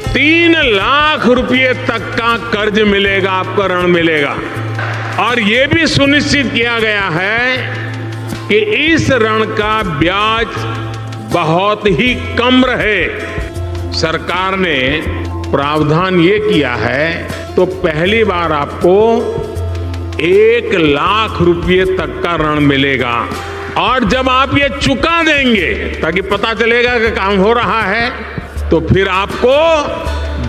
3 लाख रुपए तक का कर्ज मिलेगा, आपको ऋण मिलेगा। और ये भी सुनिश्चित किया गया है कि इस ऋण का ब्याज बहुत ही कम रहे। सरकार ने प्रावधान ये किया है तो पहली बार आपको 1 लाख रुपए तक का ऋण मिलेगा। और जब आप ये चुका देंगे ताकि पता चलेगा कि काम हो रहा है, तो फिर आपको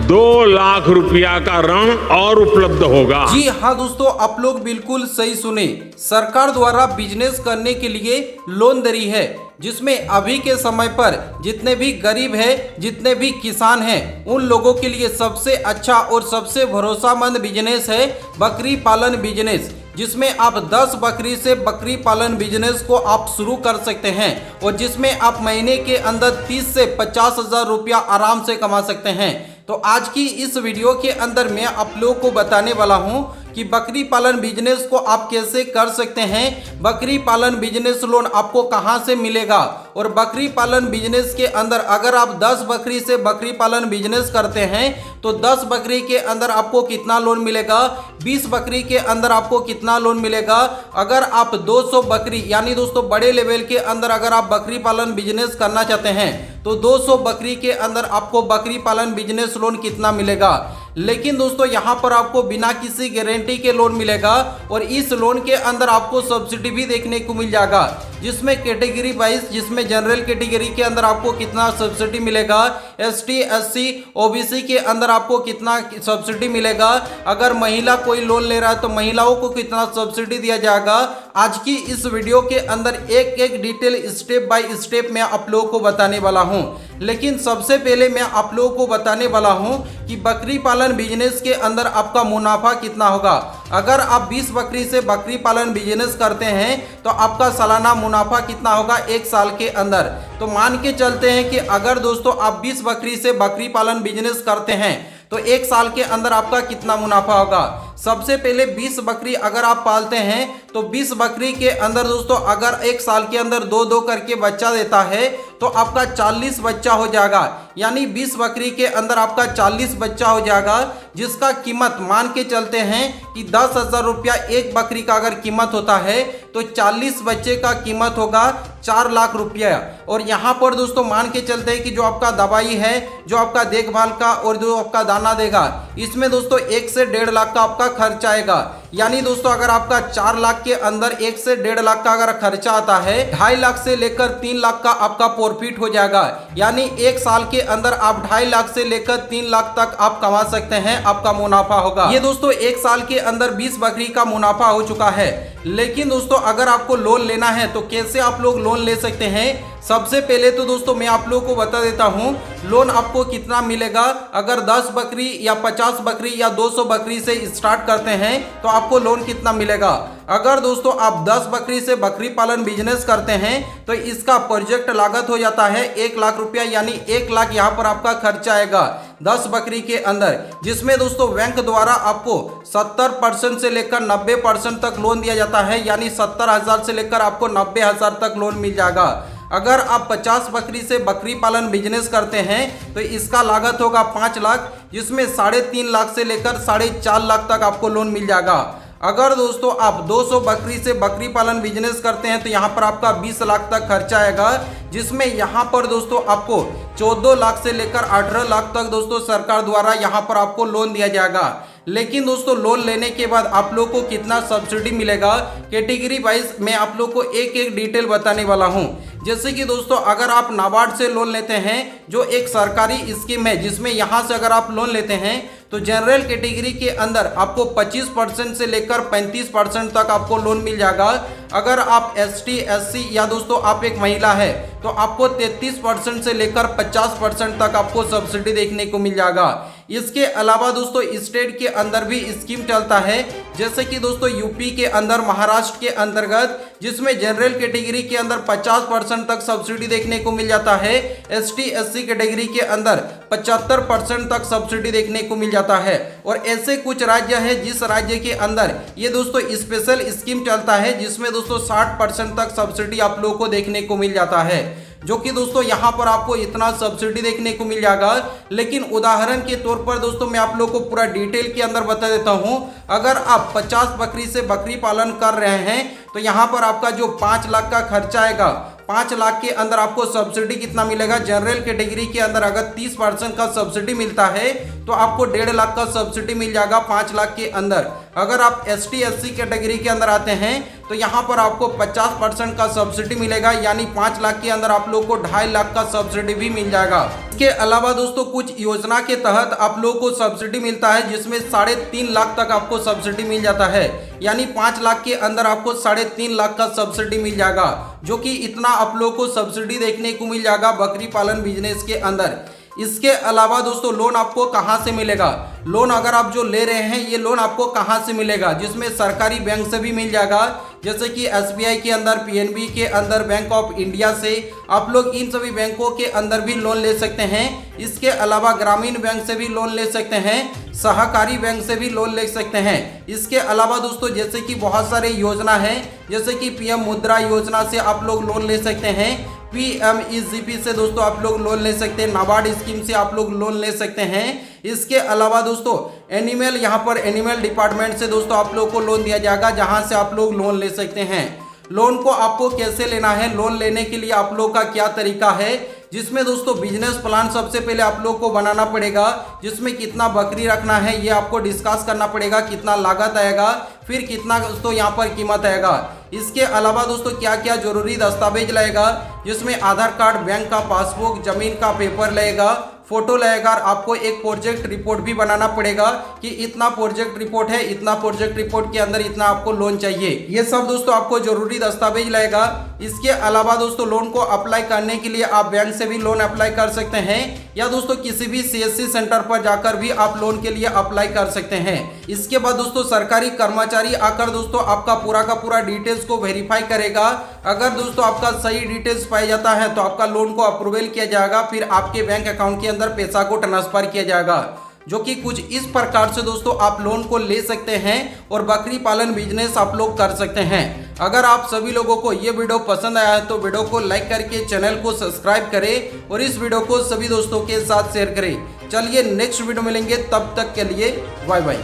2 लाख रुपया का ऋण और उपलब्ध होगा। जी हाँ दोस्तों, आप लोग बिल्कुल सही सुने। सरकार द्वारा बिजनेस करने के लिए लोन दे रही है, जिसमें अभी के समय पर जितने भी गरीब हैं, जितने भी किसान हैं, उन लोगों के लिए सबसे अच्छा और सबसे भरोसामंद बिजनेस है बकरी पालन बिजनेस, जिसमें आप 10 बकरी से बकरी पालन बिजनेस को आप शुरू कर सकते हैं और जिसमें आप महीने के अंदर 30 से 50 हजार रुपया आराम से कमा सकते हैं। तो आज की इस वीडियो के अंदर मैं आप लोगों को बताने वाला हूं कि बकरी पालन बिजनेस को आप कैसे कर सकते हैं, बकरी पालन बिजनेस लोन आपको कहां से मिलेगा, और बकरी पालन बिजनेस के अंदर अगर आप 10 बकरी से बकरी पालन बिजनेस करते हैं तो 10 बकरी के अंदर आपको कितना लोन मिलेगा, 20 बकरी के अंदर आपको कितना लोन मिलेगा, अगर आप 200 बकरी यानी दोस्तों बड़े लेवल के अंदर अगर आप बकरी पालन बिजनेस करना चाहते हैं तो 200 बकरी के अंदर आपको बकरी पालन बिजनेस लोन कितना मिलेगा। लेकिन दोस्तों यहाँ पर आपको बिना किसी गारंटी के लोन मिलेगा और इस लोन के अंदर आपको सब्सिडी भी देखने को मिल जाएगा, जिसमें कैटेगरी वाइज, जिसमें जनरल कैटेगरी के अंदर आपको कितना सब्सिडी मिलेगा, एसटी एससी ओबीसी के अंदर आपको कितना सब्सिडी मिलेगा, अगर महिला कोई लोन ले रहा है तो महिलाओं को कितना सब्सिडी दिया जाएगा। आज की इस वीडियो के अंदर एक एक डिटेल स्टेप बाय स्टेप मैं आप लोगों को बताने वाला हूं। लेकिन सबसे पहले मैं आप लोगों को बताने वाला हूं कि बकरी पालन बिजनेस के अंदर आपका मुनाफा कितना होगा। अगर आप 20 बकरी से बकरी पालन बिजनेस करते हैं तो आपका सालाना मुनाफा कितना होगा 1 साल के अंदर। तो मान के चलते हैं कि अगर दोस्तों आप 20 बकरी से बकरी पालन बिजनेस करते हैं तो 1 साल के अंदर आपका कितना मुनाफा होगा। सबसे पहले 20 बकरी अगर आप पालते हैं तो 20 बकरी के अंदर दोस्तों अगर 1 साल के अंदर 2-2 करके बच्चा देता है तो आपका 40 बच्चा हो जाएगा, यानी 20 बकरी के अंदर आपका 40 बच्चा हो जाएगा, जिसका कीमत मान के चलते हैं कि 10,000 रुपया एक बकरी का अगर कीमत होता है तो 40 बच्चे का कीमत होगा 4 लाख रुपया। और यहाँ पर दोस्तों मान के चलते हैं कि जो आपका दवाई है, जो आपका देखभाल का और जो आपका दाना देगा, इसमें दोस्तों 1 से 1.5 लाख का आपका खर्चा आएगा। यानी दोस्तों अगर आपका 4 लाख के अंदर 1 से 1.5 लाख का अगर खर्चा आता है, 2.5 लाख से लेकर 3 लाख का आपका प्रॉफिट हो जाएगा। यानी 1 साल के अंदर आप 2.5 लाख से लेकर 3 लाख तक आप कमा सकते हैं, आपका मुनाफा होगा। ये दोस्तों 1 साल के अंदर 20 बकरी का मुनाफा हो चुका है। लेकिन दोस्तों अगर आपको लोन लेना है तो कैसे आप लोग लोन ले सकते हैं। सबसे पहले तो दोस्तों मैं आप लोगों को बता देता हूं लोन आपको कितना मिलेगा। अगर 10 बकरी या 50 बकरी या 200 बकरी से स्टार्ट करते हैं तो आपको लोन कितना मिलेगा। अगर दोस्तों आप 10 बकरी से बकरी पालन बिजनेस करते हैं तो इसका प्रोजेक्ट लागत हो जाता है 1 लाख रुपया, यानी 1 लाख यहाँ पर आपका खर्चा आएगा 10 बकरी के अंदर, जिसमें दोस्तों बैंक द्वारा आपको 70% से लेकर 90% तक लोन दिया जाता है, यानी 70,000 से लेकर आपको 90,000 तक लोन मिल जाएगा। अगर आप 50 बकरी से बकरी पालन बिजनेस करते हैं तो इसका लागत होगा 5 लाख, जिसमें 3.5 लाख से लेकर 4.5 लाख तक आपको लोन मिल जाएगा। अगर दोस्तों आप 200 बकरी से बकरी पालन बिजनेस करते हैं तो यहाँ पर आपका 20 लाख तक खर्चा आएगा, जिसमें यहाँ पर दोस्तों आपको 14 लाख से लेकर 18 लाख तक दोस्तों सरकार द्वारा यहाँ पर आपको लोन दिया जाएगा। लेकिन दोस्तों लोन लेने के बाद आप लोग को कितना सब्सिडी मिलेगा कैटेगरी वाइज मैं आप लोग को एक एक डिटेल बताने वाला हूं। जैसे कि दोस्तों अगर आप नाबार्ड से लोन लेते हैं, जो एक सरकारी स्कीम है, जिसमें यहां से अगर आप लोन लेते हैं तो जनरल कैटेगरी के अंदर आपको 25% से लेकर 35% तक आपको लोन मिल जाएगा। अगर आप एसटी एससी या दोस्तों आप एक महिला है तो आपको 33% से लेकर 50% तक आपको सब्सिडी देखने को मिल जाएगा। इसके अलावा दोस्तों स्टेट के अंदर भी स्कीम चलता है, जैसे कि दोस्तों यूपी के अंदर, महाराष्ट्र के अंतर्गत, जिसमें जनरल कैटेगरी के अंदर 50% तक सब्सिडी देखने को मिल जाता है, एसटी एससी कैटेगरी के अंदर 75% तक सब्सिडी देखने को मिल जाता है। और ऐसे कुछ राज्य है जिस राज्य के अंदर ये दोस्तों स्पेशल स्कीम चलता है, जिसमें दोस्तों 60% तक सब्सिडी आप लोगों को देखने को मिल जाता है। जो कि दोस्तों यहाँ पर आपको इतना सब्सिडी देखने को मिल जाएगा। लेकिन उदाहरण के तौर पर दोस्तों मैं आप लोग को पूरा डिटेल के अंदर बता देता हूँ। अगर आप 50 बकरी से बकरी पालन कर रहे हैं तो यहाँ पर आपका जो 5 लाख का खर्चा आएगा, 5 लाख के अंदर आपको सब्सिडी कितना मिलेगा। जनरल कैटेगरी के अंदर अगर 30% का सब्सिडी मिलता है तो आपको 1.5 लाख का सब्सिडी मिल जाएगा 5 लाख के अंदर। अगर आप ST SC कैटेगरी के अंदर आते हैं तो यहाँ पर आपको 50% का सब्सिडी मिलेगा, यानी 5 लाख के अंदर आप लोग को 2.5 लाख का सब्सिडी भी मिल जाएगा। इसके अलावा दोस्तों कुछ योजना के तहत आप लोग को सब्सिडी मिलता है जिसमें 3.5 लाख तक आपको सब्सिडी मिल जाता है, यानी 5 लाख के अंदर आपको 3.5 लाख का सब्सिडी मिल जाएगा, जो कि इतना आप लोग को सब्सिडी देखने को मिल जाएगा बकरी पालन बिजनेस के अंदर। इसके अलावा दोस्तों लोन आपको कहां से मिलेगा, लोन अगर आप जो ले रहे हैं ये लोन आपको कहां से मिलेगा, जिसमें सरकारी बैंक से भी मिल जाएगा, जैसे कि SBI के अंदर, PNB के अंदर, बैंक ऑफ इंडिया से आप लोग इन सभी बैंकों के अंदर भी लोन ले सकते हैं। इसके अलावा ग्रामीण बैंक से भी लोन ले सकते हैं, सहकारी बैंक से भी लोन ले सकते हैं। इसके अलावा दोस्तों जैसे कि बहुत सारे योजना है, जैसे कि PM मुद्रा योजना से आप लोग लोन ले सकते हैं, PMEGP से दोस्तों आप लोग लोन ले सकते हैं, नाबार्ड स्कीम से आप लोग लोन ले सकते हैं। इसके अलावा दोस्तों एनिमल, यहाँ पर एनिमल डिपार्टमेंट से दोस्तों आप लोग को लोन दिया जाएगा, जहां से आप लोग लोन ले सकते हैं। लोन को आपको कैसे लेना है, लोन लेने के लिए आप लोग का क्या तरीका है, जिसमें दोस्तों बिजनेस प्लान सबसे पहले आप लोग को बनाना पड़ेगा, जिसमें कितना बकरी रखना है ये आपको डिस्कस करना पड़ेगा, कितना लागत आएगा, फिर कितना दोस्तों यहाँ पर कीमत आएगा। इसके अलावा दोस्तों क्या क्या जरूरी दस्तावेज लगेगा, जिसमें आधार कार्ड, बैंक का पासबुक, जमीन का पेपर लगेगा, फोटो लगेगा, और आपको एक प्रोजेक्ट रिपोर्ट भी बनाना पड़ेगा कि इतना प्रोजेक्ट रिपोर्ट है, इतना प्रोजेक्ट रिपोर्ट के अंदर इतना आपको लोन चाहिए। ये सब दोस्तों आपको जरूरी दस्तावेज लगेगा। इसके अलावा दोस्तों लोन को अप्लाई करने के लिए आप बैंक से भी लोन अप्लाई कर सकते हैं, या दोस्तों किसी भी CSC सेंटर पर जाकर भी आप लोन के लिए अप्लाई कर सकते हैं। इसके बाद दोस्तों सरकारी कर्मचारी आकर दोस्तों आपका पूरा का पूरा डिटेल्स को वेरीफाई करेगा। अगर दोस्तों आपका सही डिटेल्स पाया जाता है तो आपका लोन को अप्रूवल किया जाएगा, फिर आपके बैंक अकाउंट के अंदर पैसा को ट्रांसफर किया जाएगा, जो कि कुछ इस प्रकार से दोस्तों आप लोन को ले सकते हैं और बकरी पालन बिजनेस आप लोग कर सकते हैं। अगर आप सभी लोगों को ये वीडियो पसंद आया है तो वीडियो को लाइक करके चैनल को सब्सक्राइब करें और इस वीडियो को सभी दोस्तों के साथ शेयर करें। चलिए नेक्स्ट वीडियो मिलेंगे, तब तक के लिए बाय बाय।